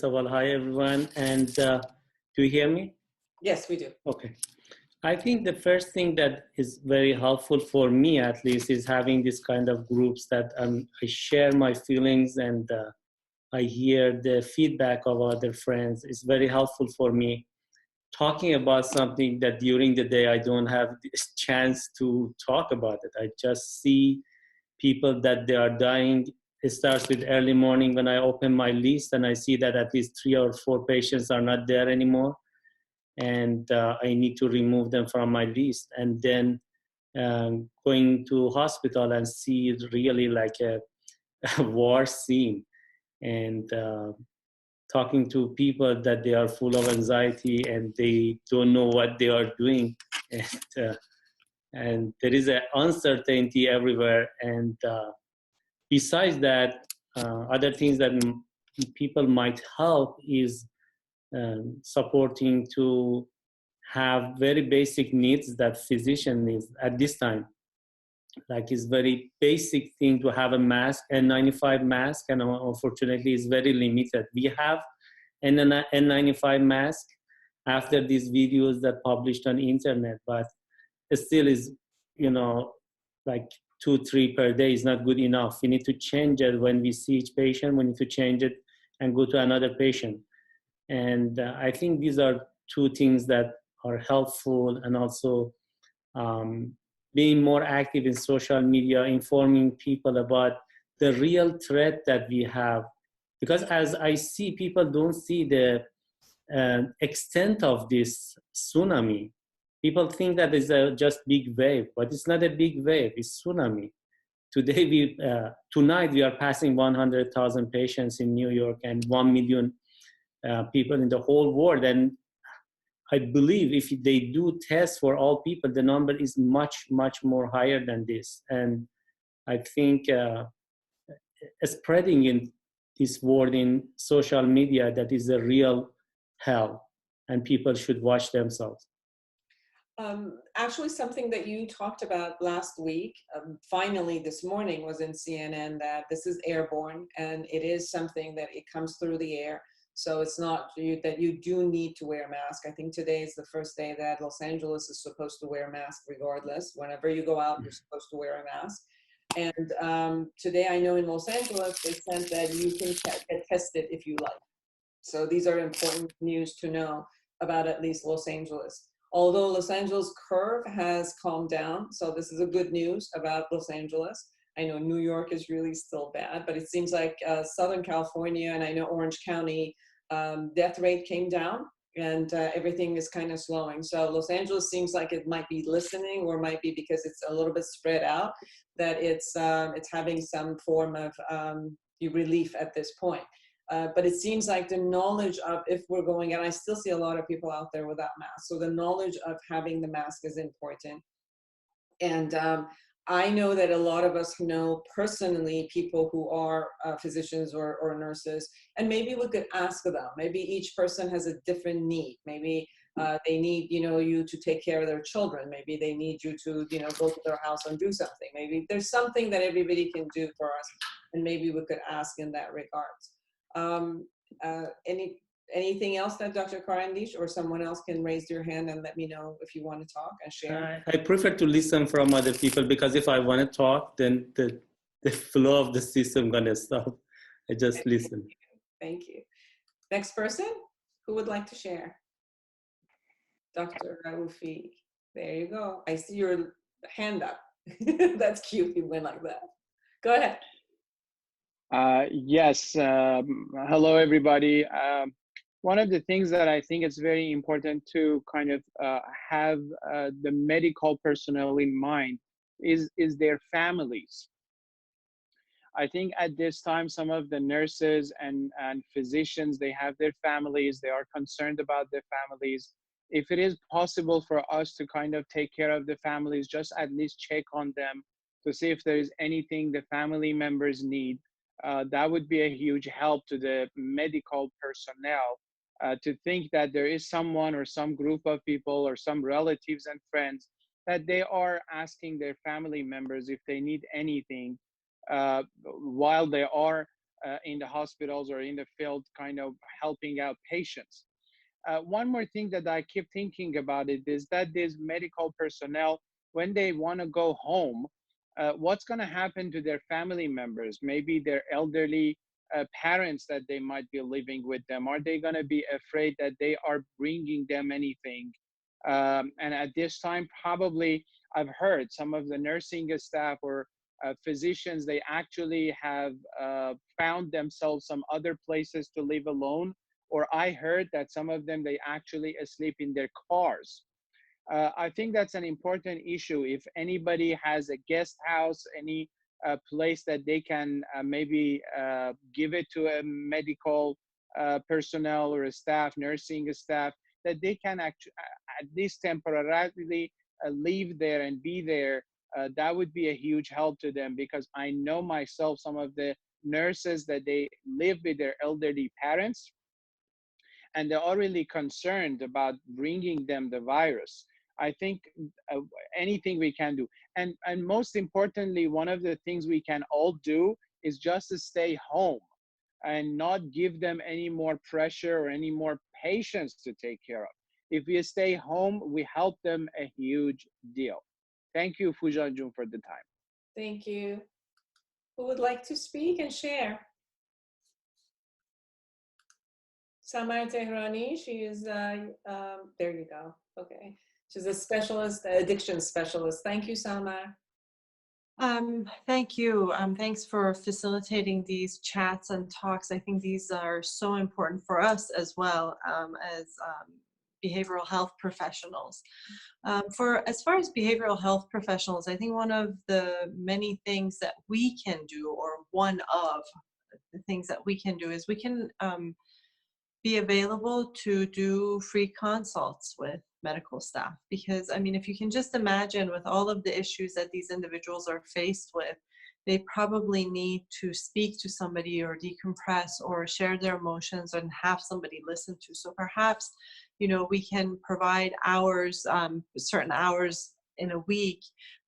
of all, hi everyone. And do you hear me? Yes, we do. Okay. I think the first thing that is very helpful for me, at least, is having this kind of groups that I share my feelings and I hear the feedback of other friends. It's very helpful for me. Talking about something that during the day I don't have this chance to talk about it. I just see people that they are dying. It starts with early morning when I open my list and I see that at least 3 or 4 patients are not there anymore. And I need to remove them from my list. And then going to hospital and see it really like a war scene. And talking to people that they are full of anxiety and they don't know what they are doing. And there is an uncertainty everywhere. And besides that, other things that people might help is supporting to have very basic needs that physician needs at this time. Like it's very basic thing to have a mask, N95 mask, and unfortunately it's very limited. We have an N95 mask after these videos that published on internet, but it still is, like 2-3 per day is not good enough. We need to change it when we see each patient. We need to change it and go to another patient. And I think these are two things that are helpful, and also being more active in social media, informing people about the real threat that we have. Because as I see, people don't see the extent of this tsunami. People think that it's a just big wave, but it's not a big wave, it's tsunami. Tonight we are passing 100,000 patients in New York and 1 million people in the whole world. And I believe if they do tests for all people, the number is much, much more higher than this. And I think spreading in this word in social media, that is a real hell, and people should watch themselves. Actually, something that you talked about last week, finally this morning, was in CNN, that this is airborne and it is something that it comes through the air. So it's not that you do need to wear a mask. I think today is the first day that Los Angeles is supposed to wear a mask regardless. Whenever you go out, you're supposed to wear a mask. And today I know in Los Angeles, they sent that you can get tested if you like. So these are important news to know about at least Los Angeles. Although Los Angeles curve has calmed down, so this is a good news about Los Angeles. I know New York is really still bad, but it seems like Southern California, and I know Orange County, death rate came down, and everything is kind of slowing. So Los Angeles seems like it might be listening, or might be because it's a little bit spread out, that it's having some form of relief at this point. But it seems like the knowledge of, if we're going, and I still see a lot of people out there without masks, so the knowledge of having the mask is important. And I know that a lot of us know personally people who are physicians or nurses, and maybe we could ask them. Maybe each person has a different need. Maybe they need, you to take care of their children. Maybe they need you to, go to their house and do something. Maybe there's something that everybody can do for us, and maybe we could ask in that regard. Anything else that Dr. Karandish or someone else can raise their hand and let me know if you want to talk and share? I prefer to listen from other people, because if I want to talk, then the flow of the system gonna stop. I just listen. Thank you. Next person, who would like to share? Dr. Raufi, there you go. I see your hand up. That's cute, you went like that. Go ahead. Yes, hello everybody. One of the things that I think it's very important to kind of have the medical personnel in mind is their families. I think at this time, some of the nurses and physicians, they have their families, they are concerned about their families. If it is possible for us to kind of take care of the families, just at least check on them to see if there is anything the family members need, that would be a huge help to the medical personnel, to think that there is someone or some group of people or some relatives and friends that they are asking their family members if they need anything while they are in the hospitals or in the field, kind of helping out patients. One more thing that I keep thinking about it is that these medical personnel, when they want to go home, what's going to happen to their family members, maybe their elderly parents that they might be living with them? Are they going to be afraid that they are bringing them anything? And at this time, probably I've heard some of the nursing staff or physicians, they actually have found themselves some other places to live alone. Or I heard that some of them, they actually sleep in their cars. I think that's an important issue. If anybody has a guest house, any place that they can maybe give it to a medical personnel or a staff, nursing staff, that they can actually at least temporarily live there and be there, that would be a huge help to them, because I know myself, some of the nurses that they live with their elderly parents, and they're already concerned about bringing them the virus. I think anything we can do. And most importantly, one of the things we can all do is just to stay home and not give them any more pressure or any more patients to take care of. If we stay home, we help them a huge deal. Thank you, Foojan Jun, for the time. Thank you. Who would like to speak and share? Samar Tehrani, she is, there you go, okay. She's a specialist, addiction specialist. Thank you, Samar. Thank you. Thanks for facilitating these chats and talks. I think these are so important for us as well, as behavioral health professionals. As far as behavioral health professionals, I think one of the many things that we can do, or one of the things that we can do, is we can be available to do free consults with medical staff. Because, I mean, if you can just imagine, with all of the issues that these individuals are faced with, they probably need to speak to somebody or decompress or share their emotions and have somebody listen to. So perhaps, you know, we can provide hours, certain hours in a week,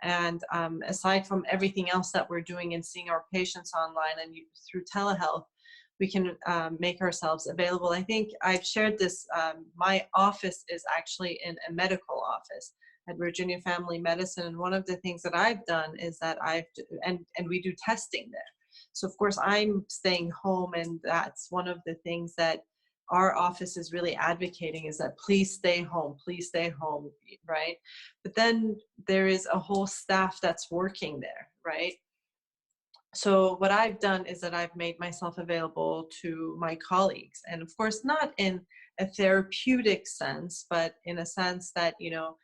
and aside from everything else that we're doing and seeing our patients online and through telehealth, we can make ourselves available. I think I've shared this, my office is actually in a medical office at Virginia Family Medicine. And one of the things that I've done is that and we do testing there. So of course I'm staying home, and that's one of the things that our office is really advocating, is that please stay home, right? But then there is a whole staff that's working there, right? So what I've done is that I've made myself available to my colleagues, and of course not in a therapeutic sense, but in a sense that, you know,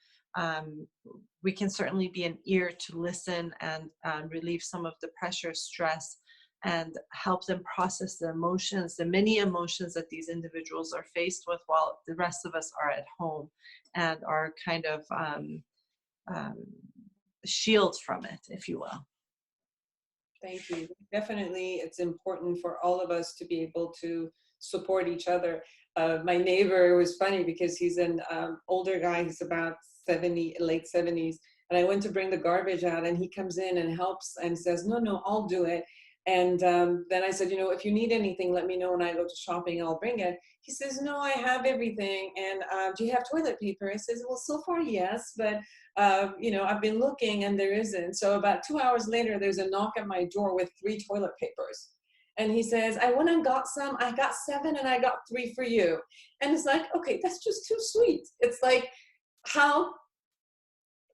we can certainly be an ear to listen and relieve some of the pressure, stress, and help them process the emotions, the many emotions that these individuals are faced with, while the rest of us are at home and are kind of shields from it, if you will. Thank you. Definitely, it's important for all of us to be able to support each other. My neighbor, it was funny because he's an older guy, he's about 70, late 70s, and I went to bring the garbage out, and he comes in and helps and says, no, I'll do it. And then I said, you know, if you need anything, let me know when I go to shopping, I'll bring it. He says, no, I have everything. And do you have toilet paper? I says, well, so far, yes, but you know, I've been looking and there isn't. So about 2 hours later, there's a knock at my door with 3 toilet papers. And he says, I went and got some. I got 7 and I got 3 for you. And it's like, okay, that's just too sweet. It's like how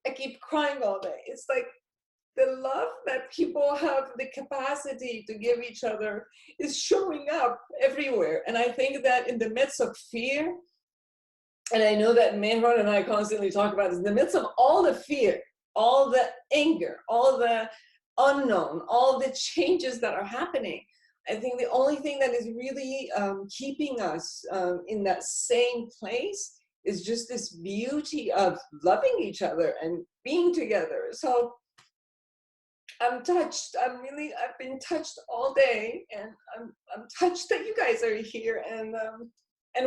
I keep crying all day. It's like the love that people have the capacity to give each other is showing up everywhere. And I think that in the midst of fear, and I know that Mehran and I constantly talk about this, in the midst of all the fear, all the anger, all the unknown, all the changes that are happening, I think the only thing that is really keeping us in that same place is just this beauty of loving each other and being together. So I'm touched. I've been touched all day, and I'm touched that you guys are here, and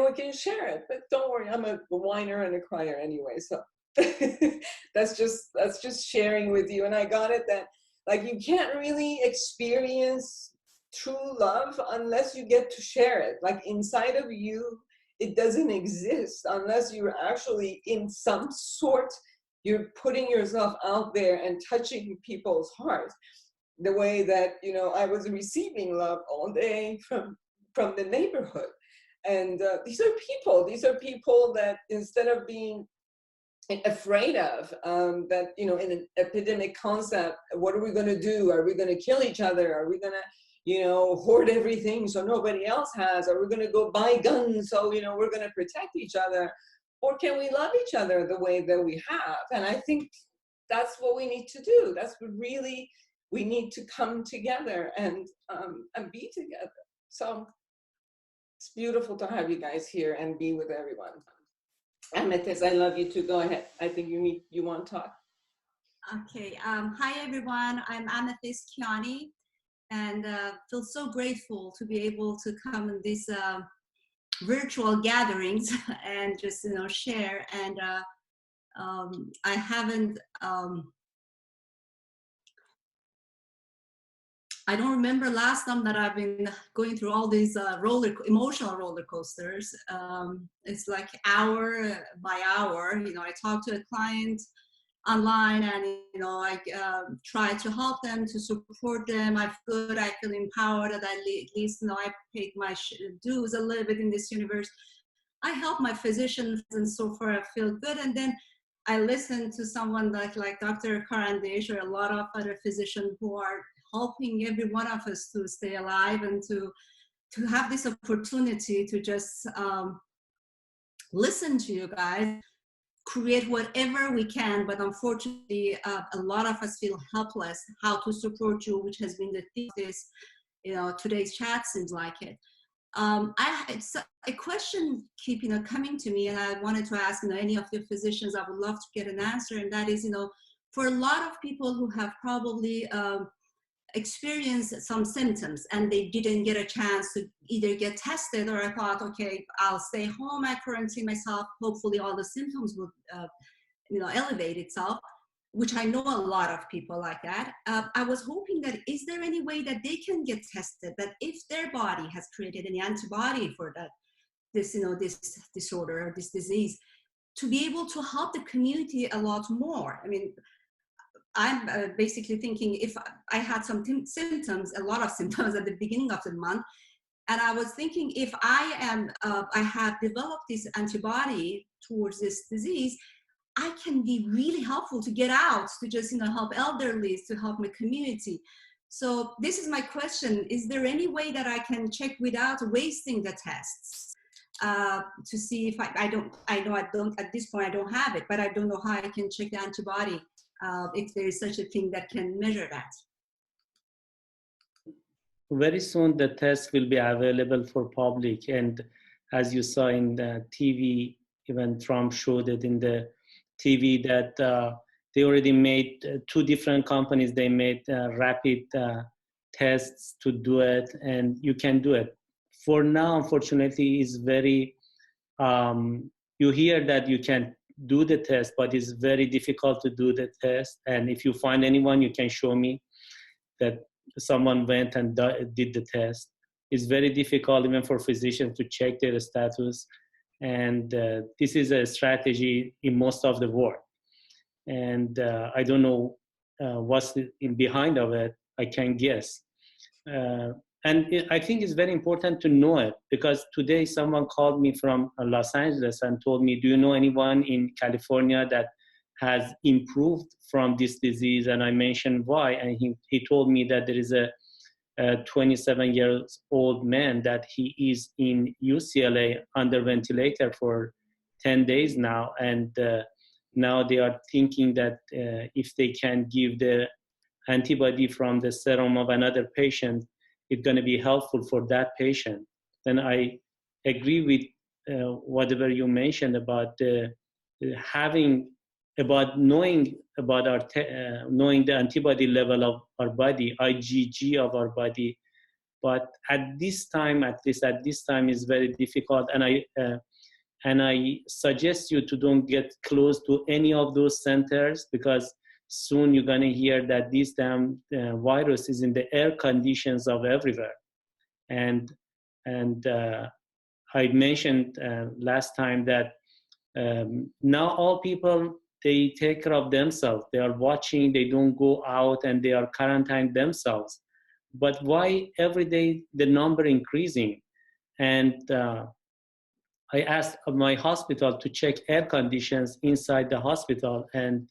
we can share it. But don't worry, I'm a whiner and a crier anyway, so that's just sharing with you. And I got it that, like, you can't really experience true love unless you get to share it. Like inside of you, it doesn't exist unless you're actually in some sort, you're putting yourself out there and touching people's hearts. The way that, you know, I was receiving love all day from the neighborhood. And these are people that instead of being afraid of that, you know, in an epidemic concept, what are we going to do? Are we going to kill each other? Are we going to, you know, hoard everything so nobody else has? Are we going to go buy guns so, you know, we're going to protect each other? Or can we love each other the way that we have? And I think that's what we need to do. That's what really we need to come together and be together. So it's beautiful to have you guys here and be with everyone. Amethyst, I love you too. Go ahead. I think you want to talk. Okay. Hi, everyone. I'm Amethyst Kiani, and feel so grateful to be able to come in these virtual gatherings and just, you know, share. And I haven't, I don't remember last time that I've been going through all these emotional roller coasters. It's like hour by hour. You know, I talk to a client online, and you know, I try to help them, to support them. I feel good. I feel empowered. That at least, you know, I paid my dues a little bit in this universe. I help my physicians, and so far I feel good. And then I listen to someone like Dr. Karandesh or a lot of other physicians who are helping every one of us to stay alive and to have this opportunity to just listen to you guys, create whatever we can. But unfortunately, a lot of us feel helpless how to support you, which has been the theme of this, you know, today's chat seems like it. It's a question keep, you know, coming to me, and I wanted to ask, you know, any of the physicians, I would love to get an answer. And that is, you know, for a lot of people who have probably experienced some symptoms and they didn't get a chance to either get tested, or I thought, okay, I'll stay home, I quarantine myself, hopefully all the symptoms would, you know, elevate itself, which I know a lot of people like that. I was hoping that, is there any way that they can get tested, that if their body has created any antibody for that, this, you know, this disorder or this disease, to be able to help the community a lot more. I mean, I'm basically thinking, if I had some symptoms, a lot of symptoms at the beginning of the month, and I was thinking, if I have developed this antibody towards this disease, I can be really helpful to get out, to just, you know, help elderly, to help my community. So this is my question. Is there any way that I can check without wasting the tests to see if I know I don't, at this point I don't have it, but I don't know how I can check the antibody, if there is such a thing that can measure that. Very soon the test will be available for public, and as you saw in the TV, even Trump showed it in the TV that they already made, two different companies, they made rapid tests to do it, and you can do it. For now, unfortunately, is very, you hear that you can do the test, but it's very difficult to do the test. And if you find anyone, you can show me that someone went and did the test. It's very difficult even for physicians to check their status. And this is a strategy in most of the world. And I don't know what's behind of it. I can guess. I think it's very important to know it, because today someone called me from Los Angeles and told me, do you know anyone in California that has improved from this disease? And I mentioned why. And he told me that there is a 27-year-old man that he is in UCLA under ventilator for 10 days now. And now they are thinking that if they can give the antibody from the serum of another patient, it's going to be helpful for that patient. Then I agree with whatever you mentioned about knowing about knowing the antibody level of our body, IgG of our body. But at this time, at least at this time, is very difficult. And I suggest you to don't get close to any of those centers, because soon you're going to hear that this damn virus is in the air conditions of everywhere. and I mentioned last time that now all people, they take care of themselves. They are watching, they don't go out, and they are quarantined themselves. But why every day the number increasing? And I asked my hospital to check air conditions inside the hospital and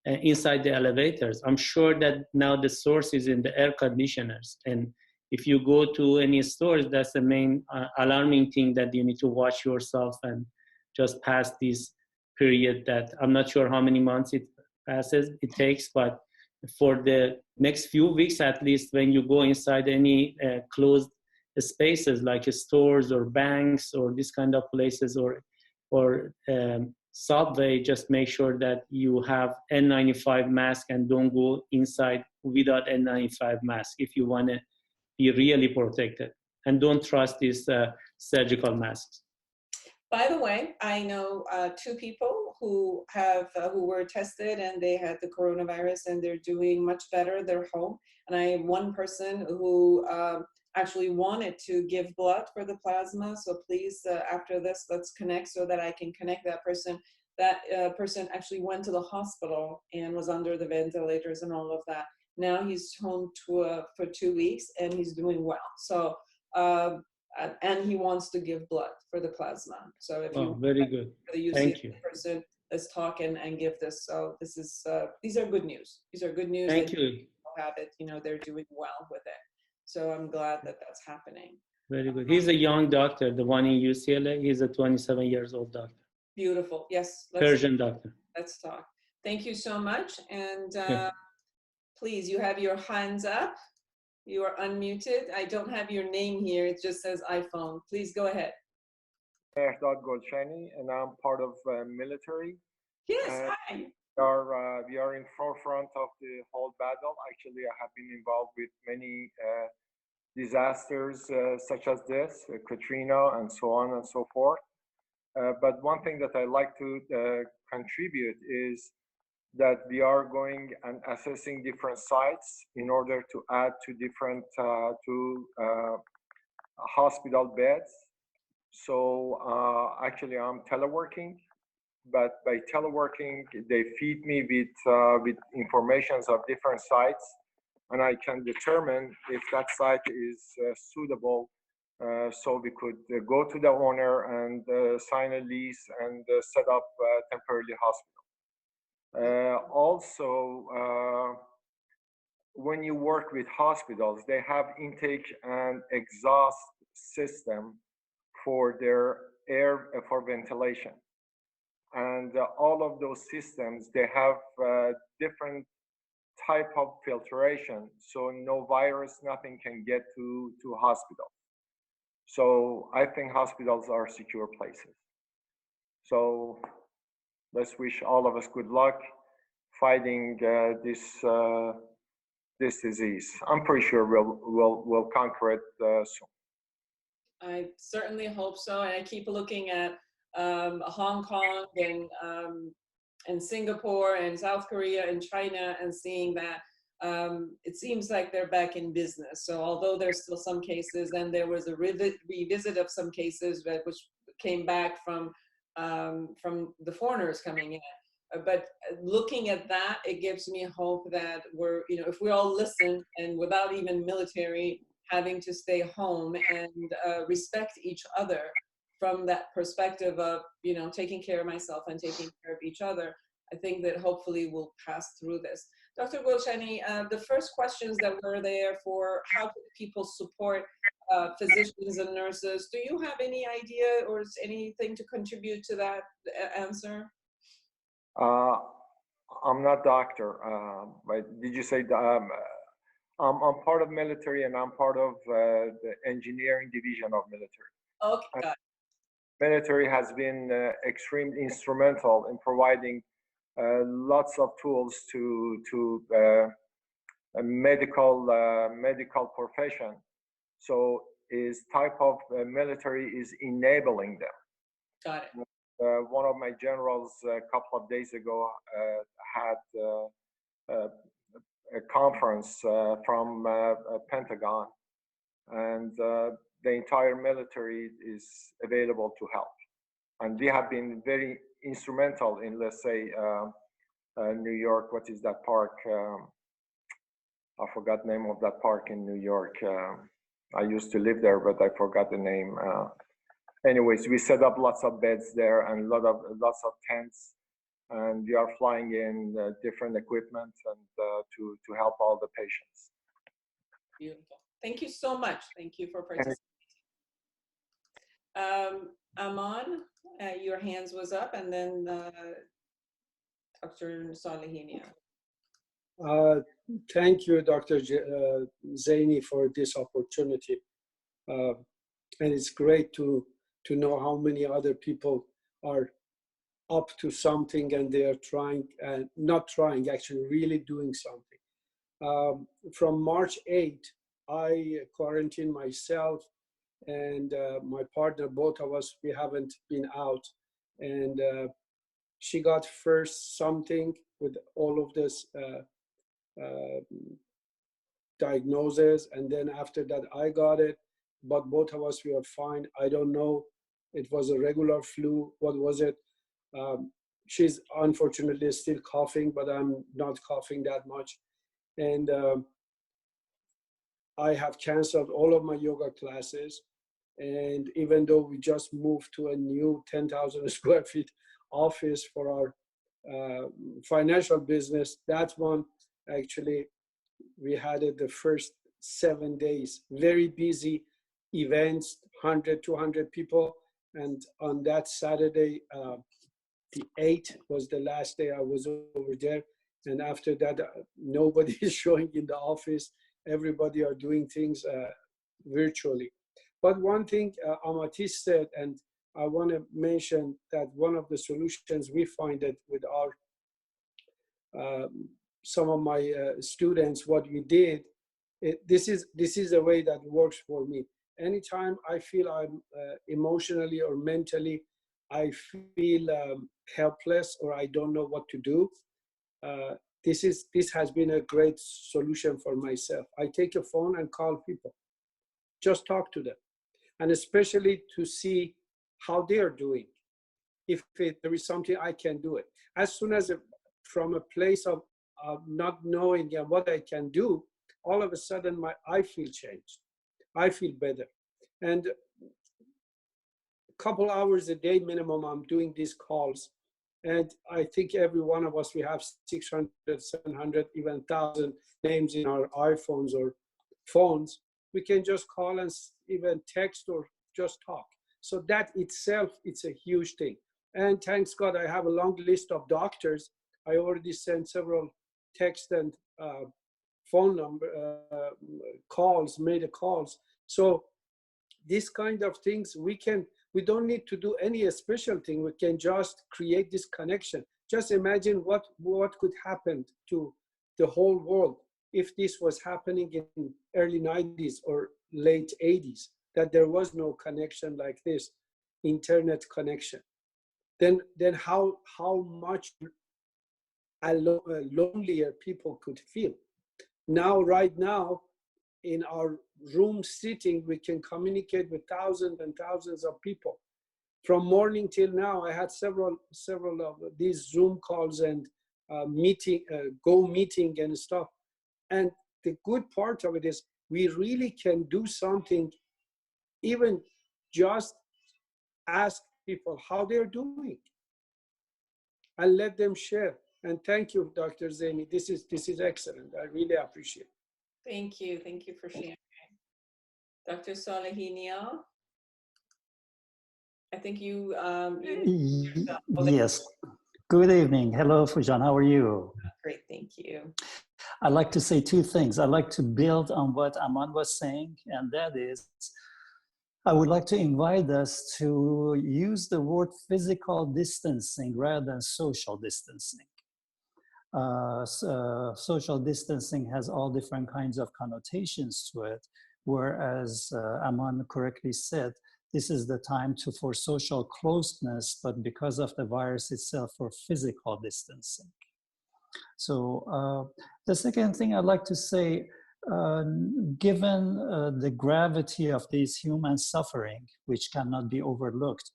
inside the elevators. I'm sure that now the source is in the air conditioners. And if you go to any stores, that's the main alarming thing, that you need to watch yourself and just pass this period that I'm not sure how many months it takes, but for the next few weeks at least, when you go inside any closed spaces like stores or banks or this kind of places, or subway, just make sure that you have N95 mask and don't go inside without N95 mask if you want to be really protected, and don't trust these surgical masks. By the way, I know two people who were tested and they had the coronavirus and they're doing much better. They're home. And I have one person who actually wanted to give blood for the plasma. So please, after this, let's connect so that I can connect that person. That person actually went to the hospital and was under the ventilators and all of that. Now he's home for 2 weeks and he's doing well. So, and he wants to give blood for the plasma. So if you very good. Thank you. Person, let's talk and give this. So this is these are good news. These are good news. Thank you. Have it. You know, they're doing well with it. So I'm glad that that's happening. Very good. He's a young doctor, the one in UCLA. He's a 27 years old doctor. Beautiful. Yes. Persian doctor. Let's talk. Thank you so much. And please, you have your hands up. You are unmuted. I don't have your name here. It just says iPhone. Please go ahead. Foojan Zeine, and I'm part of military. Yes, hi. We are in forefront of the whole battle. Actually, I have been involved with many disasters such as this, Katrina, and so on and so forth. But one thing that I like to contribute is that we are going and assessing different sites in order to add to different hospital beds. So actually, I'm teleworking. But by teleworking, they feed me with informations of different sites, and I can determine if that site is suitable. So we could go to the owner and sign a lease and set up a temporary hospital. Also, when you work with hospitals, they have intake and exhaust system for their air for ventilation. And all of those systems, they have different type of filtration, so no virus, nothing can get to hospitals. So I think hospitals are secure places. So let's wish all of us good luck fighting this disease. I'm pretty sure we'll conquer it soon. I certainly hope so, and I keep looking at Hong Kong and Singapore and South Korea and China, and seeing that it seems like they're back in business. So although there's still some cases, and there was a revisit of some cases which came back from the foreigners coming in. But looking at that, it gives me hope that we're, if we all listen, and without even military having to stay home and respect each other, from that perspective of, taking care of myself and taking care of each other, I think that hopefully we'll pass through this. Dr. Gulshani, the first questions that were there for how can people support physicians and nurses, do you have any idea or anything to contribute to that answer? I'm not doctor, but did you say I'm part of military, and I'm part of the engineering division of military. Okay, got it. Military has been extremely instrumental in providing lots of tools to a medical profession. So is type of military is enabling them. Got it. One of my generals a couple of days ago had a conference from Pentagon, and the entire military is available to help. And we have been very instrumental in, let's say, New York. What is that park? I forgot the name of that park in New York. I used to live there, but I forgot the name. Anyways, we set up lots of beds there and lots of tents, and we are flying in different equipment and to help all the patients. Beautiful. Thank you so much. Thank you for participating. Aman, your hands was up, and then Dr. Salehini. Thank you, Dr. Zeine, for this opportunity. And it's great to know how many other people are up to something and they are trying, not trying, actually really doing something. From March 8th, I quarantined myself and my partner, both of us, we haven't been out. And she got first something with all of this diagnosis, and then after that I got it, but both of us, we are fine. I don't know, it was a regular flu, what was it? She's unfortunately still coughing, but I'm not coughing that much. And I have canceled all of my yoga classes. And even though we just moved to a new 10,000 square feet office for our financial business, that one actually, we had it the first 7 days, very busy events, 100, 200 people. And on that Saturday, the 8th was the last day I was over there. And after that, nobody is showing in the office. Everybody are doing things virtually. But one thing Amatis said, and I want to mention that one of the solutions we find that with our some of my students, what we did, this is a way that works for me. Anytime I feel I'm emotionally or mentally, I feel helpless or I don't know what to do, this has been a great solution for myself. I take a phone and call people, just talk to them, and especially to see how they are doing. If there is something I can do it. As soon as from a place of not knowing what I can do, all of a sudden I feel changed. I feel better. And a couple hours a day minimum, I'm doing these calls. And I think every one of us, we have 600, 700, even 1,000 names in our iPhones or phones. We can just call and even text or just talk. So that itself, it's a huge thing. And thanks God, I have a long list of doctors. I already sent several text and phone number calls, made calls. So these kind of things, we don't need to do any special thing. We can just create this connection. Just imagine what could happen to the whole world if this was happening in early 90s or late 80s, that there was no connection like this, internet connection. Then how much lonelier people could feel. Now, right now, in our room sitting, we can communicate with thousands and thousands of people. From morning till now, I had several of these Zoom calls and meeting and stuff. And the good part of it is we really can do something, even just ask people how they're doing and let them share. And thank you, Dr. Zeine. This is excellent. I really appreciate it. Thank you. Thank you for sharing. Dr. Salehini, I think you yes. Good evening. Hello, Foojan. How are you? Great. Thank you. I'd like to say two things. I'd like to build on what Aman was saying, and that is, I would like to invite us to use the word physical distancing rather than social distancing. Social distancing has all different kinds of connotations to it, whereas Aman correctly said, this is the time for social closeness, but because of the virus itself, for physical distancing. So the second thing I'd like to say, uh, given the gravity of this human suffering, which cannot be overlooked,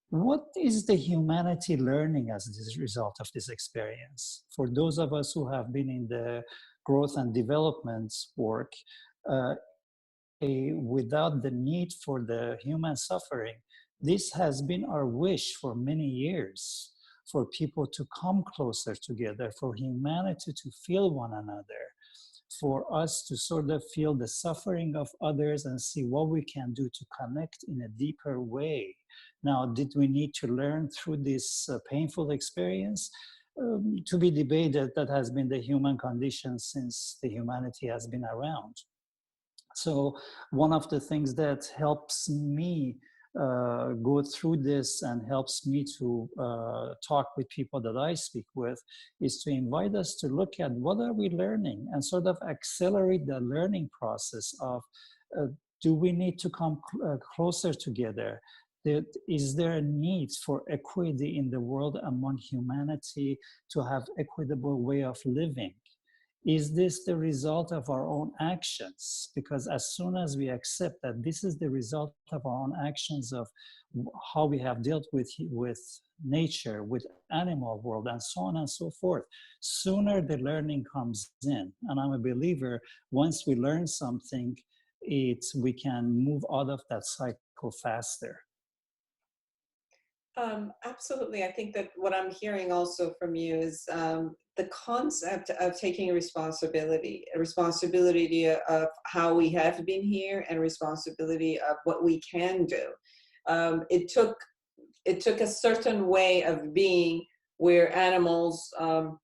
what is the humanity learning as a result of this experience? For those of us who have been in the growth and development work, uh, without the need for the human suffering, this has been our wish for many years, for people to come closer together, for humanity to feel one another, for us to sort of feel the suffering of others and see what we can do to connect in a deeper way. Now, did we need to learn through this painful experience? To be debated. That has been the human condition since the humanity has been around. So one of the things that helps me go through this and helps me to talk with people that I speak with is to invite us to look at what are we learning and sort of accelerate the learning process of do we need to come closer together? Is there a need for equity in the world among humanity to have equitable way of living? Is this the result of our own actions? Because as soon as we accept that this is the result of our own actions, of how we have dealt with nature, with animal world, and so on and so forth, sooner the learning comes in. And I'm a believer, once we learn something, we can move out of that cycle faster. Absolutely. I think that what I'm hearing also from you is the concept of taking responsibility of how we have been here and responsibility of what we can do. It took a certain way of being where animals, are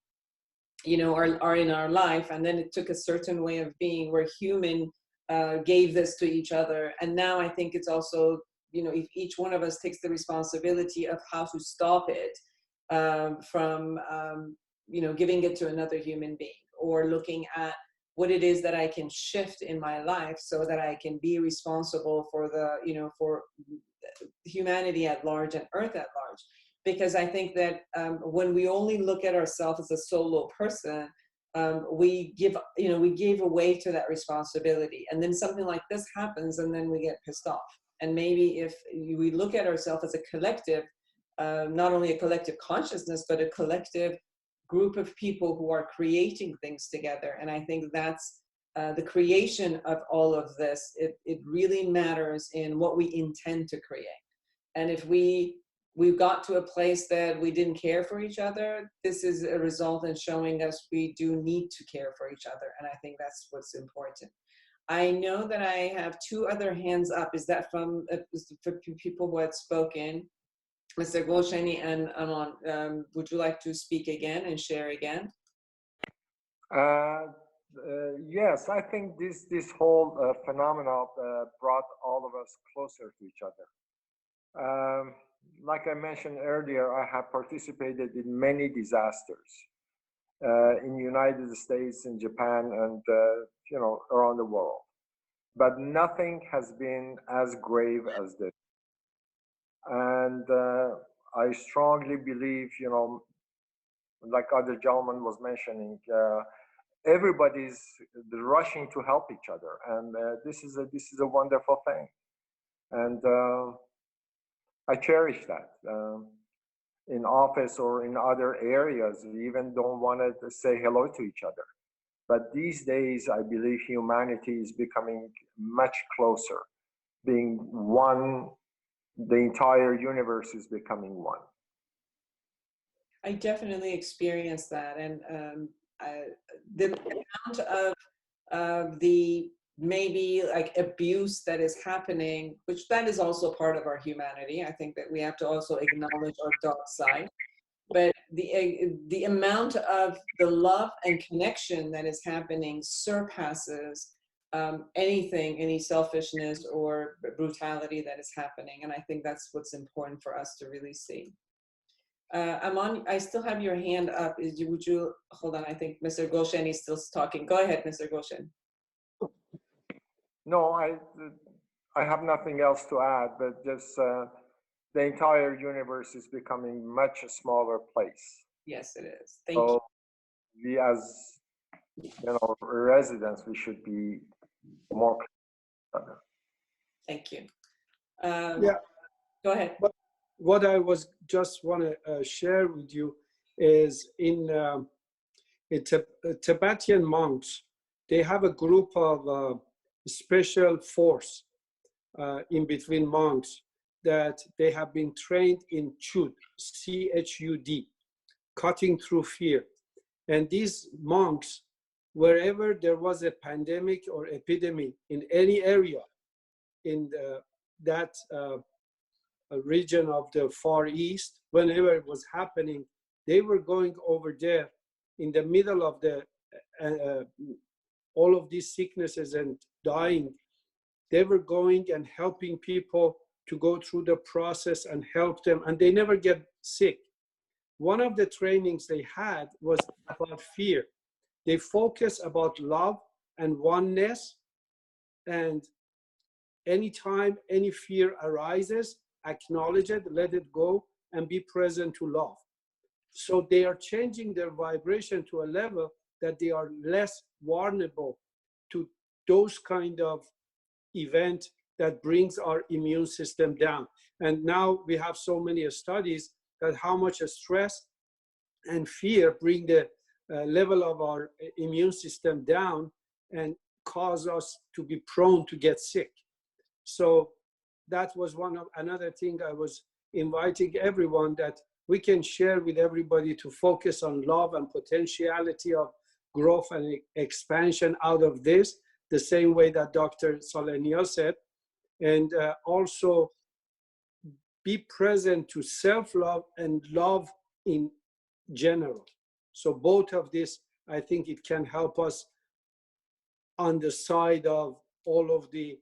in our life, and then it took a certain way of being where human gave this to each other. And now I think it's also, if each one of us takes the responsibility of how to stop it from, giving it to another human being, or looking at what it is that I can shift in my life so that I can be responsible for for humanity at large and Earth at large. Because I think that when we only look at ourselves as a solo person, we give away to that responsibility. And then something like this happens, and then we get pissed off. And maybe if we look at ourselves as a collective, not only a collective consciousness, but a collective group of people who are creating things together. And I think that's the creation of all of this. It really matters in what we intend to create. And if we've got to a place that we didn't care for each other, this is a result in showing us we do need to care for each other. And I think that's what's important. I know that I have two other hands up. Is that from people who had spoken? Mr. Golshani and Aman, would you like to speak again and share again? Yes, I think this whole phenomenon brought all of us closer to each other. Like I mentioned earlier, I have participated in many disasters in the United States, in Japan, and around the world. But nothing has been as grave as this. And I strongly believe, like other gentleman was mentioning, everybody's rushing to help each other, and this is a wonderful thing, and I cherish that. In office or in other areas, we even don't want to say hello to each other. But these days, I believe humanity is becoming much closer, being one. The entire universe is becoming one. I definitely experienced that, and the amount of the maybe like abuse that is happening, which that is also part of our humanity. I think that we have to also acknowledge our dark side. But the amount of the love and connection that is happening surpasses any selfishness or brutality that is happening. And I think that's what's important for us to really see. Aman, I still have your hand up. Would you hold on? I think Mr. Goshen is still talking. Go ahead, Mr. Goshen. No, I have nothing else to add, but just the entire universe is becoming much a smaller place. Yes, it is. Thank you. We as residents, we should be more. Thank you. Yeah. Go ahead. But what I was just want to share with you is in Tibetan monks, they have a group of special force in between monks that they have been trained in Chud, C-H-U-D, cutting through fear. And these monks, wherever there was a pandemic or epidemic in any area in that region of the Far East, whenever it was happening, they were going over there in the middle of the all of these sicknesses and dying. They were going and helping people to go through the process and help them, and they never get sick. One of the trainings they had was about fear. They focus about love and oneness, and anytime any fear arises, acknowledge it, let it go, and be present to love. So they are changing their vibration to a level that they are less vulnerable to those kind of event that brings our immune system down. And now we have so many studies that how much stress and fear bring the level of our immune system down and cause us to be prone to get sick. So that was another thing I was inviting everyone, that we can share with everybody to focus on love and potentiality of growth and expansion out of this, the same way that Dr. Saleniel said, and also be present to self-love and love in general. So both of this, I think it can help us on the side of all of the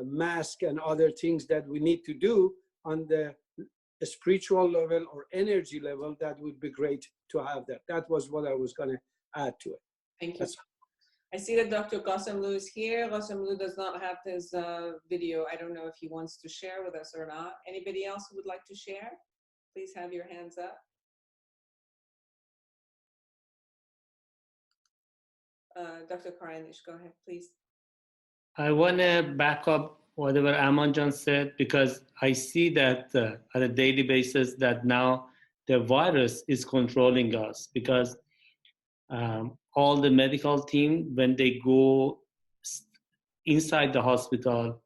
mask and other things that we need to do on the spiritual level or energy level. That would be great to have that. That was what I was going to add to it. Thank you. I see that Dr. Qassemloo is here. Qassemloo does not have his video. I don't know if he wants to share with us or not. Anybody else who would like to share? Please have your hands up. Dr. Karanish, go ahead, please. I want to back up whatever Amanjan said, because I see that on a daily basis that now the virus is controlling us, because all the medical team, when they go inside the hospital,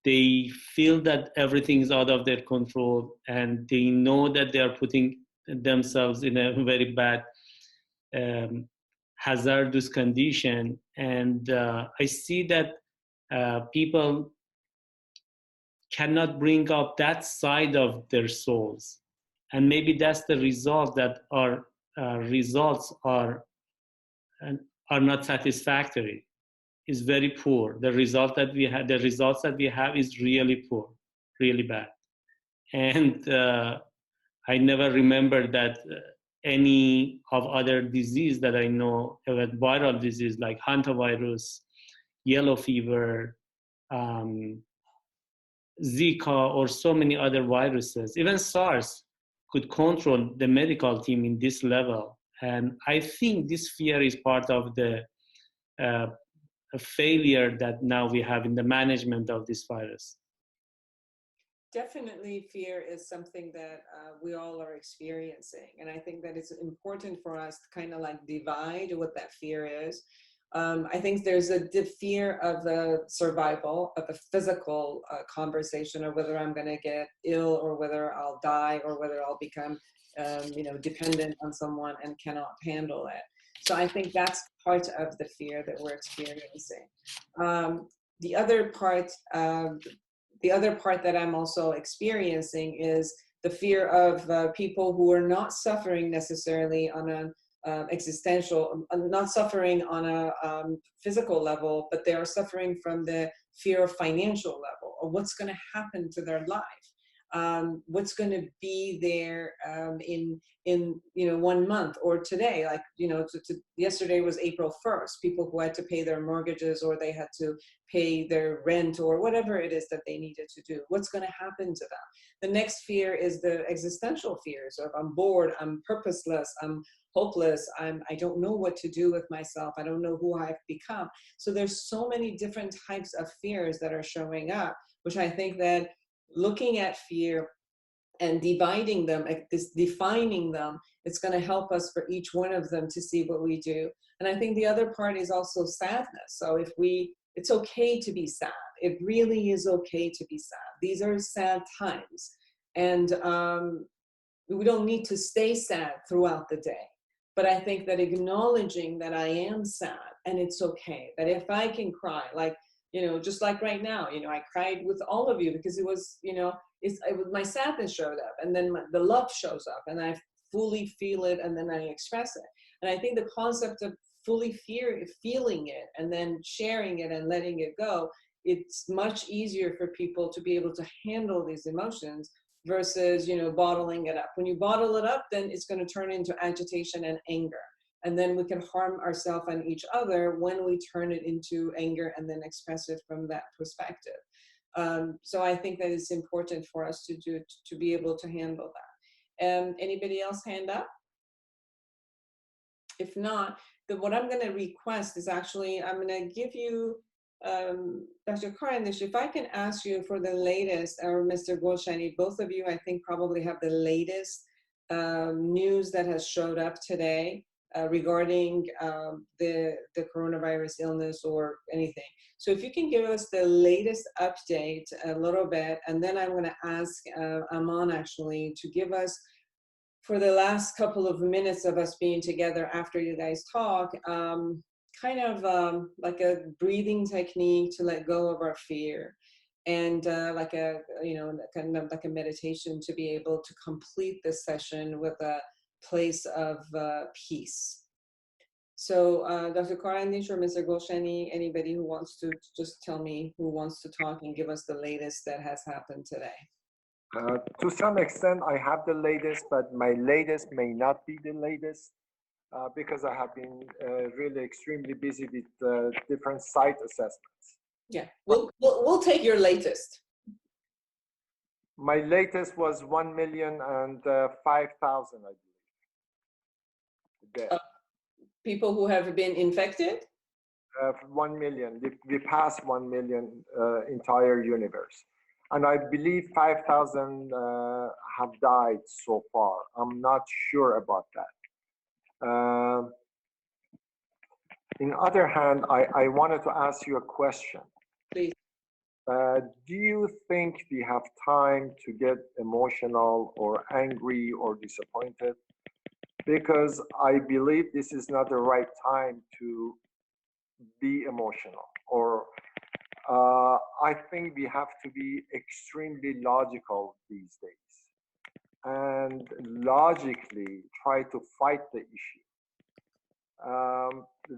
they feel that everything is out of their control, and they know that they are putting themselves in a very bad hazardous condition. And I see that people cannot bring up that side of their souls, and maybe that's the result, that our results are not satisfactory, is very poor. The results that we have is really poor, really bad. And I never remember that any of other disease that I know, viral disease like hantavirus, yellow fever, Zika, or so many other viruses, even SARS, could control the medical team in this level. And I think this fear is part of the failure that now we have in the management of this virus. Definitely fear is something that we all are experiencing. And I think that it's important for us to kind of like divide what that fear is. I think there's a fear of the survival, of the physical conversation, or whether I'm going to get ill, or whether I'll die, or whether I'll become, dependent on someone and cannot handle it. So I think that's part of the fear that we're experiencing. The other part that I'm also experiencing is the fear of people who are not suffering necessarily on an existential, not suffering on a physical level, but they are suffering from the fear of financial level, or what's going to happen to their life, what's going to be there in 1 month, or today, like yesterday was April 1st. People who had to pay their mortgages, or they had to pay their rent, or whatever it is that they needed to do. What's going to happen to them? The next fear is the existential fears of I'm bored, I'm purposeless, I'm hopeless. I don't know what to do with myself. I don't know who I've become. So there's so many different types of fears that are showing up, which I think that looking at fear and dividing them, defining them, it's going to help us for each one of them to see what we do. And I think the other part is also sadness. So it's okay to be sad. It really is okay to be sad. These are sad times. And we don't need to stay sad throughout the day. But I think that acknowledging that I am sad and it's okay, that if I can cry, like, just like right now, I cried with all of you because it was, my sadness showed up, and then the love shows up, and I fully feel it, and then I express it. And I think the concept of fully feeling it, and then sharing it and letting it go, it's much easier for people to be able to handle these emotions versus, bottling it up. When you bottle it up, then it's going to turn into agitation and anger. And then we can harm ourselves and each other when we turn it into anger and then express it from that perspective. So I think that it's important for us to be able to handle that. Anybody else hand up? If not, then what I'm going to request is actually, I'm going to give you, Dr. Karandish, if I can ask you for the latest, or Mr. Golshani, both of you, I think probably have the latest news that has showed up today regarding the coronavirus illness or anything. So if you can give us the latest update a little bit, and then I'm going to ask Aman actually to give us, for the last couple of minutes of us being together after you guys talk, kind of like a breathing technique to let go of our fear, and like a, kind of like a meditation to be able to complete this session with a place of peace. So Dr. Karandish or Mr. Golshani, anybody who wants to just tell me who wants to talk and give us the latest that has happened today. To some extent, I have the latest, but my latest may not be the latest because I have been really extremely busy with different site assessments. Yeah, we'll take your latest. My latest was 1,005,000, I believe. People who have been infected? 1 million. We passed 1 million entire universe. And I believe 5,000 have died so far. I'm not sure about that. In other hand, I wanted to ask you a question. Please. Do you think we have time to get emotional or angry or disappointed? Because I believe this is not the right time to be emotional, or I think we have to be extremely logical these days and logically try to fight the issue.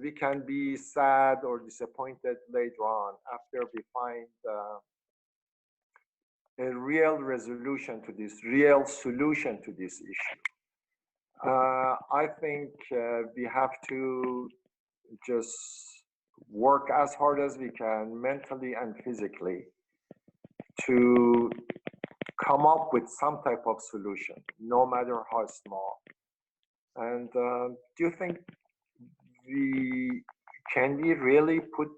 We can be sad or disappointed later on after we find a real resolution to this, real solution to this issue. I think we have to just work as hard as we can, mentally and physically, to come up with some type of solution, no matter how small. And do you think can we really put,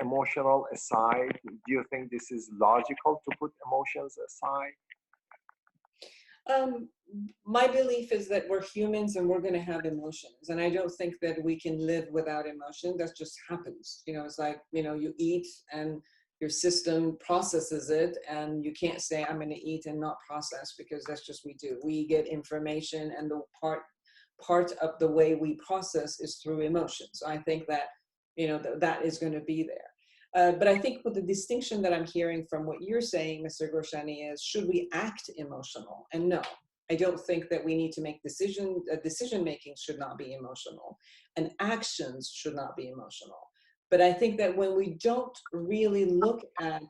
emotional aside? Do you think this is logical to put emotions aside? My belief is that we're humans and we're going to have emotions. And I don't think that we can live without emotion. That just happens. It's like, you eat and your system processes it, and you can't say, I'm going to eat and not process, because that's just we do. We get information, and the part of the way we process is through emotion. So I think that, that is going to be there. But I think what the distinction that I'm hearing from what you're saying, Mr. Golshani, is should we act emotional? And no, I don't think that we need to make decision making should not be emotional, and actions should not be emotional. But I think that when we don't really look at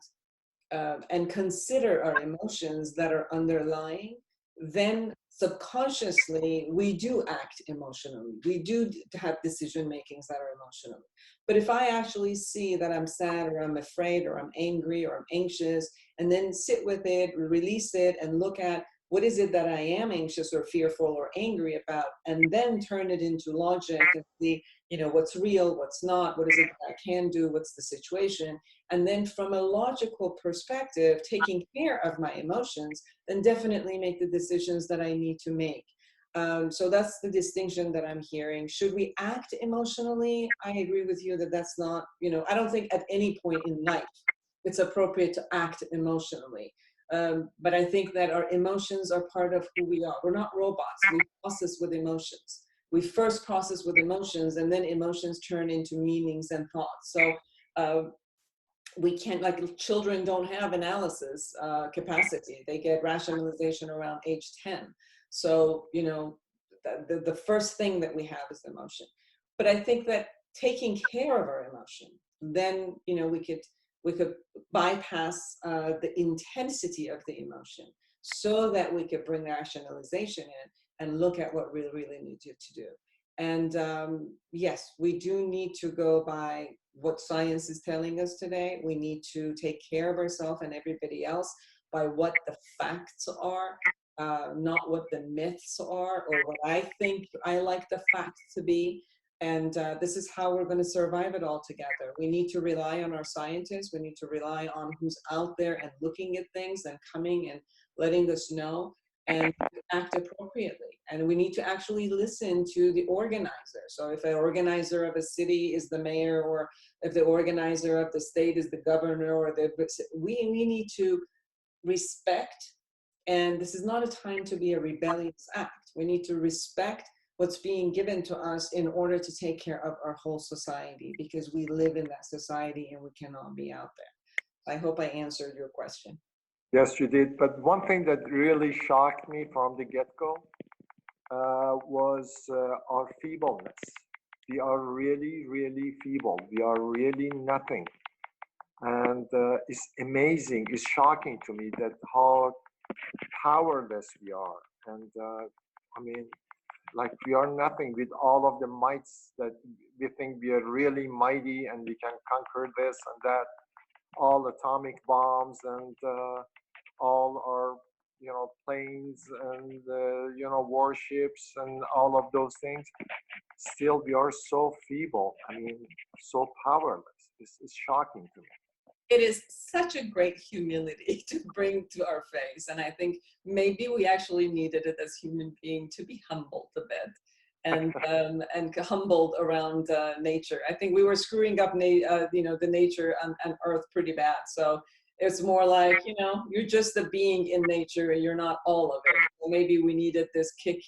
and consider our emotions that are underlying, then subconsciously we do act emotionally. We do have decision makings that are emotional. But if I actually see that I'm sad, or I'm afraid, or I'm angry, or I'm anxious, and then sit with it, release it, and look at what is it that I am anxious or fearful or angry about, and then turn it into logic and see, what's real, what's not, what is it that I can do, what's the situation. And then from a logical perspective, taking care of my emotions, then definitely make the decisions that I need to make. So that's the distinction that I'm hearing. Should we act emotionally? I agree with you that that's not, I don't think at any point in life it's appropriate to act emotionally. But I think that our emotions are part of who we are. We're not robots. We process with emotions. We first process with emotions, and then emotions turn into meanings and thoughts. So we can't, like children don't have analysis capacity. They get rationalization around age 10. So, the first thing that we have is emotion. But I think that taking care of our emotion, then, we could bypass the intensity of the emotion so that we could bring rationalization in and look at what we really need to do. And yes, we do need to go by what science is telling us today. We need to take care of ourselves and everybody else by what the facts are, not what the myths are or what I think I like the facts to be. And this is how we're going to survive it all together. We need to rely on our scientists. We need to rely on who's out there and looking at things and coming and letting us know and act appropriately. And we need to actually listen to the organizer. So if an organizer of a city is the mayor, or if the organizer of the state is the governor, or we need to respect. And this is not a time to be a rebellious act. We need to respect what's being given to us in order to take care of our whole society, because we live in that society and we cannot be out there. I hope I answered your question. Yes, you did. But one thing that really shocked me from the get-go was our feebleness. We are really, really feeble. We are really nothing. And it's amazing, it's shocking to me that how powerless we are. And I mean, like we are nothing with all of the mights that we think we are really mighty and we can conquer this and that, all atomic bombs and all our planes and warships and all of those things. Still we are so feeble, I mean so powerless. It's shocking to me. It is such a great humility to bring to our face. And I think maybe we actually needed it as human beings to be humbled a bit and humbled around nature. I think we were screwing up, the nature and Earth pretty bad. So it's more like, you're just a being in nature and you're not all of it. So maybe we needed this kick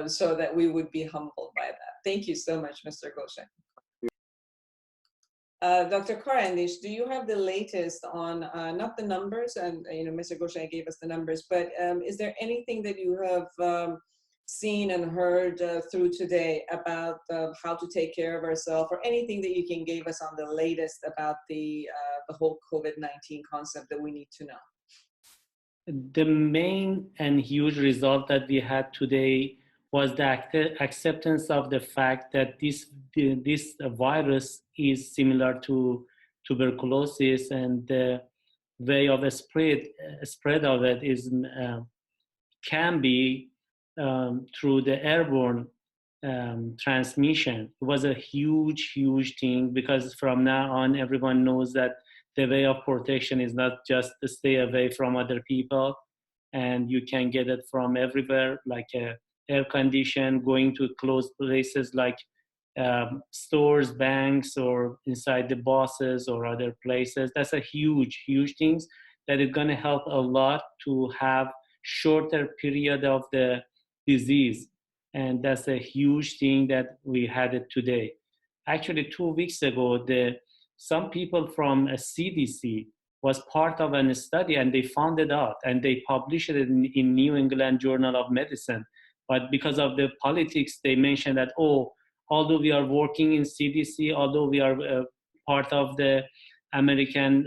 so that we would be humbled by that. Thank you so much, Mr. Goshen. Dr. Karandish, do you have the latest on, not the numbers, and Mr. Goshen gave us the numbers, but is there anything that you have seen and heard through today about how to take care of ourselves, or anything that you can give us on the latest about the whole COVID-19 concept that we need to know? The main and huge result that we had today was the acceptance of the fact that this virus is similar to tuberculosis, and the way of spread of it is can be through the airborne transmission. It was a huge thing, because from now on everyone knows that the way of protection is not just to stay away from other people, and you can get it from everywhere, like air condition, going to closed places like stores, banks, or inside the buses or other places. That's a huge thing that is going to help a lot to have shorter period of the disease. And that's a huge thing that we had it today. Actually, 2 weeks ago, some people from a CDC was part of a study, and they found it out and they published it in New England Journal of Medicine. But because of the politics, they mentioned that, although we are working in CDC, although we are part of the American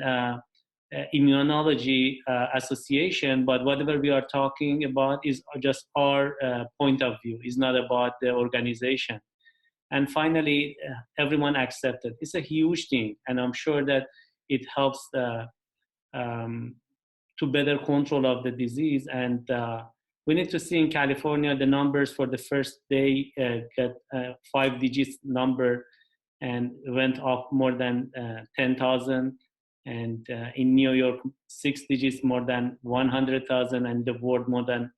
Immunology Association, but whatever we are talking about is just our point of view, is not about the organization. And finally, everyone accepted. It's a huge thing, and I'm sure that it helps to better control of the disease. And we need to see in California the numbers for the first day got 5 digits number and went up more than 10,000. And in New York, 6 digits more than 100,000, and the world more than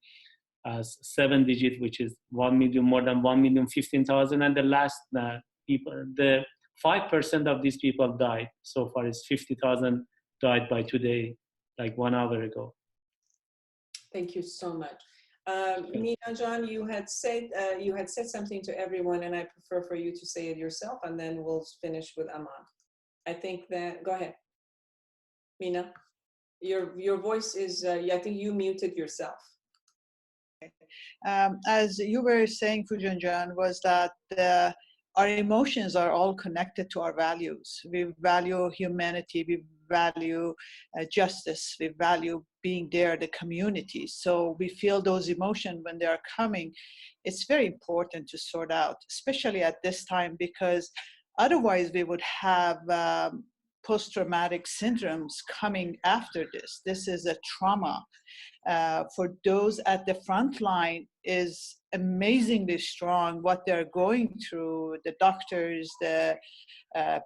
7 digits, which is 1 million, more than 1,015,000. And the last people, the 5% of these people died. So far, it's 50,000 died by today, like 1 hour ago. Thank you so much. Mina John, you had said something to everyone, and I prefer for you to say it yourself, and then we'll finish with Aman. I think that, go ahead, Mina. Your voice is, I think you muted yourself. As you were saying, Foojan Zeine, was that our emotions are all connected to our values. We value humanity, we value justice, we value being there, the community. So we feel those emotions when they are coming. It's very important to sort out, especially at this time, because otherwise we would have post-traumatic syndromes coming after this. This is a trauma. For those at the front line is amazingly strong, what they're going through, the doctors, the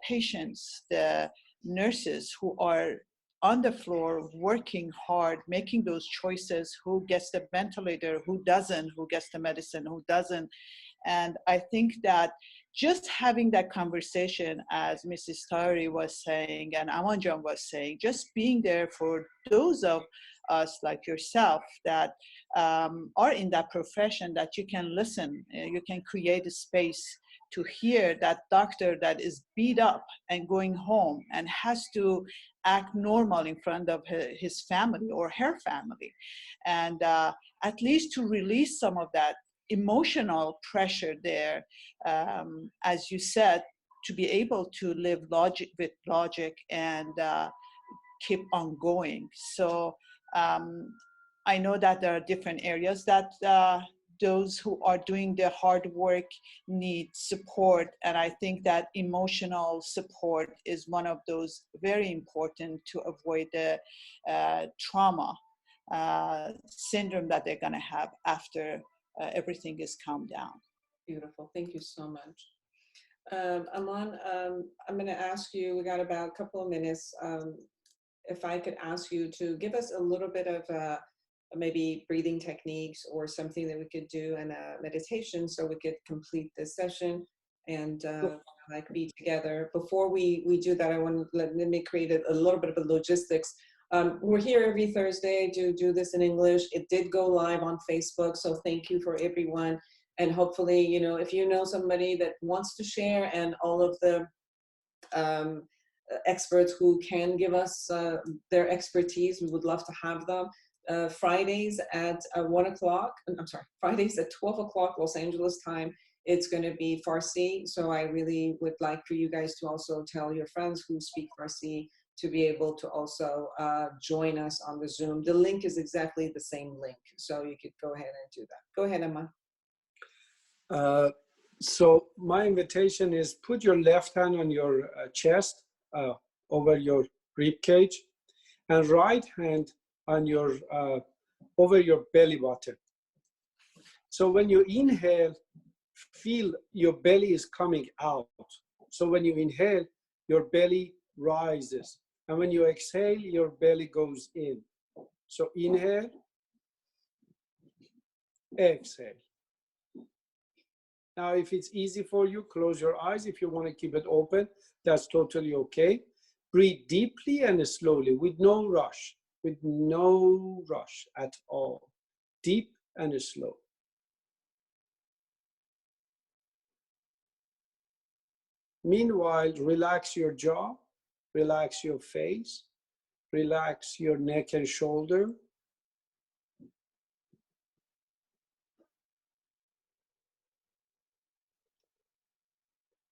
patients, the nurses who are on the floor working hard, making those choices, who gets the ventilator, who doesn't, who gets the medicine, who doesn't. And I think that just having that conversation, as Mrs. Tari was saying and Aman John was saying, just being there for those of us like yourself that are in that profession, that you can listen, you can create a space to hear that doctor that is beat up and going home and has to act normal in front of his family or her family. And at least to release some of that emotional pressure there, as you said, to be able to live with logic and keep on going. So I know that there are different areas that those who are doing the hard work need support. And I think that emotional support is one of those very important to avoid the trauma syndrome that they're going to have after everything is calmed down. Beautiful. Thank you so much. Aman, I'm going to ask you, we got about a couple of minutes, if I could ask you to give us a little bit of maybe breathing techniques or something that we could do in a meditation so we could complete this session and like be together. Before we do that, I want to let me create a little bit of a logistics. We're here every Thursday to do this in English. It did go live on Facebook, so thank you for everyone. And hopefully, you know, if you know somebody that wants to share, and all of the experts who can give us their expertise, we would love to have them. Fridays at 1 o'clock, I'm sorry, Fridays at 12 o'clock Los Angeles time, it's going to be Farsi. So I really would like for you guys to also tell your friends who speak Farsi to be able to also join us on the Zoom. The link is exactly the same link, so you could go ahead and do that. Go ahead, Emma. So my invitation is put your left hand on your chest over your rib cage, and right hand on your over your belly button. So when you inhale, feel your belly is coming out. So when you inhale, your belly rises. And when you exhale, your belly goes in. So inhale, exhale. Now, if it's easy for you, close your eyes. If you want to keep it open, that's totally okay. Breathe deeply and slowly with no rush at all. Deep and slow. Meanwhile, relax your jaw, relax your face, relax your neck and shoulder.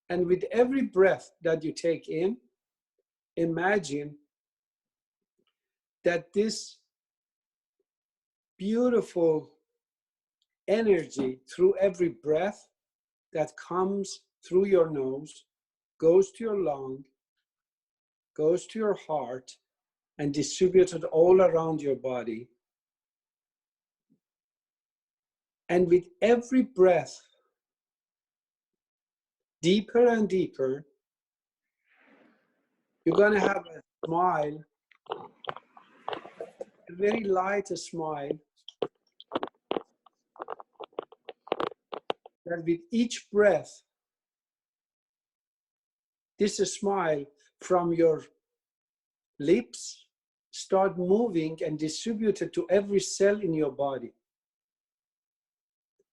And with every breath that you take in, imagine that this beautiful energy through every breath that comes through your nose goes to your lung, goes to your heart, and distributed all around your body. And with every breath, deeper and deeper, you're going to have a smile, a very light smile, that with each breath, this smile from your lips start moving and distributed to every cell in your body.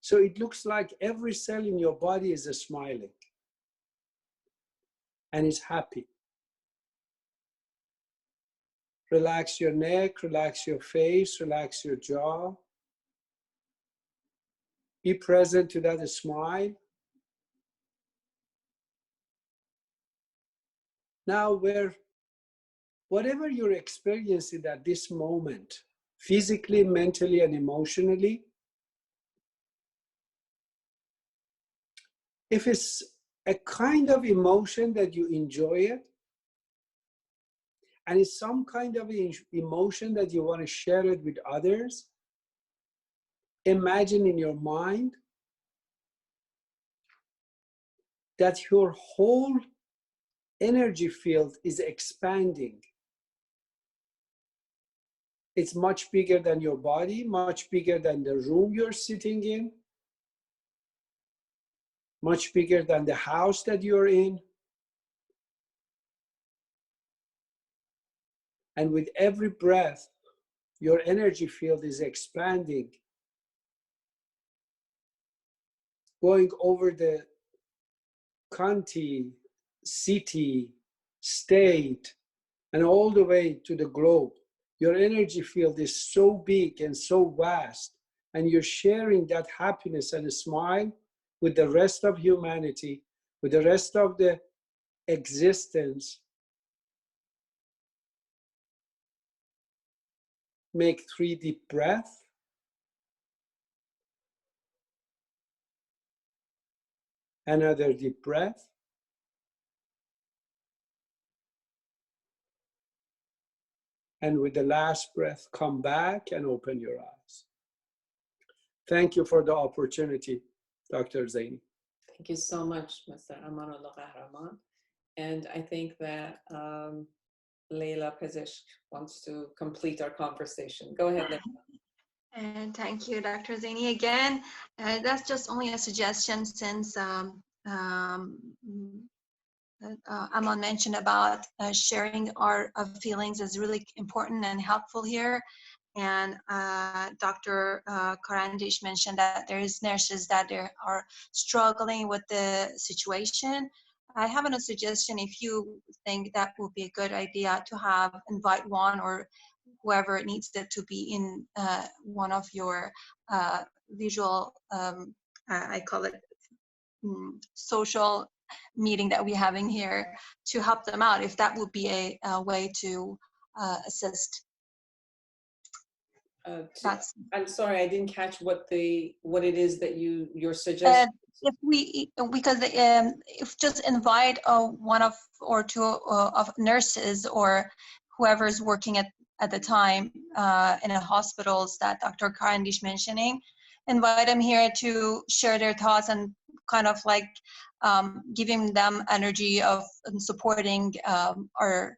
So it looks like every cell in your body is smiling and is happy. Relax your neck, relax your face, relax your jaw. Be present to that smile. Now, whatever you're experiencing at this moment, physically, mentally, and emotionally, if it's a kind of emotion that you enjoy it, and it's some kind of emotion that you want to share it with others, imagine in your mind that your whole energy field is expanding. It's much bigger than your body, much bigger than the room you're sitting in, much bigger than the house that you're in. And with every breath, your energy field is expanding, going over the county, city, state, and all the way to the globe. Your energy field is so big and so vast, and you're sharing that happiness and a smile with the rest of humanity, with the rest of the existence. Make 3 deep breaths. Another deep breath. And with the last breath, come back and open your eyes. Thank you for the opportunity, Dr. Zeine. Thank you so much, Mr. Amanullah Kahraman. And I think that Leila Pezeshk wants to complete our conversation. Go ahead, Leila. And thank you, Dr. Zeine, again. That's just only a suggestion, since Aman mentioned about sharing our feelings is really important and helpful here. And Dr. Karandish mentioned that there is nurses that are struggling with the situation. I have a suggestion. If you think that would be a good idea to invite one or whoever needs it to be in one of your visual, I call it social meeting that we're having here, to help them out, if that would be a way to assist. I'm sorry, I didn't catch what it is that you're suggesting. If just invite one of or two of nurses or whoever's working at the time in the hospitals that Dr. Karandish mentioning, invite them here to share their thoughts and kind of like giving them energy of supporting our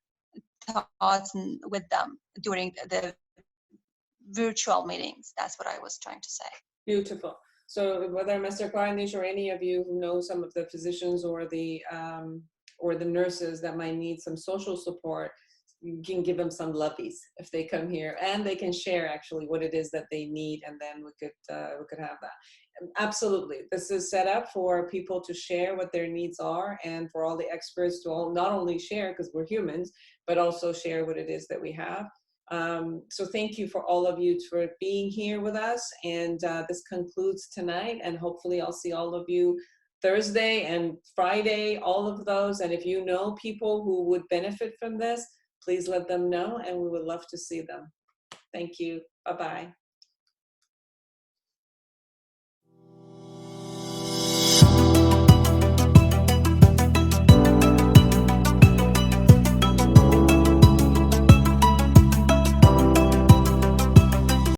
thoughts with them during the virtual meetings. That's what I was trying to say. Beautiful. So whether Mr. Karandish or any of you who know some of the physicians or the nurses that might need some social support, you can give them some loveys if they come here, and they can share actually what it is that they need, and then we could have that. Absolutely, this is set up for people to share what their needs are, and for all the experts to not only share, because we're humans, but also share what it is that we have. So thank you for all of you for being here with us, and this concludes tonight, and hopefully I'll see all of you Thursday and Friday, all of those. And if you know people who would benefit from this, please let them know, and we would love to see them. Thank you. Bye-bye.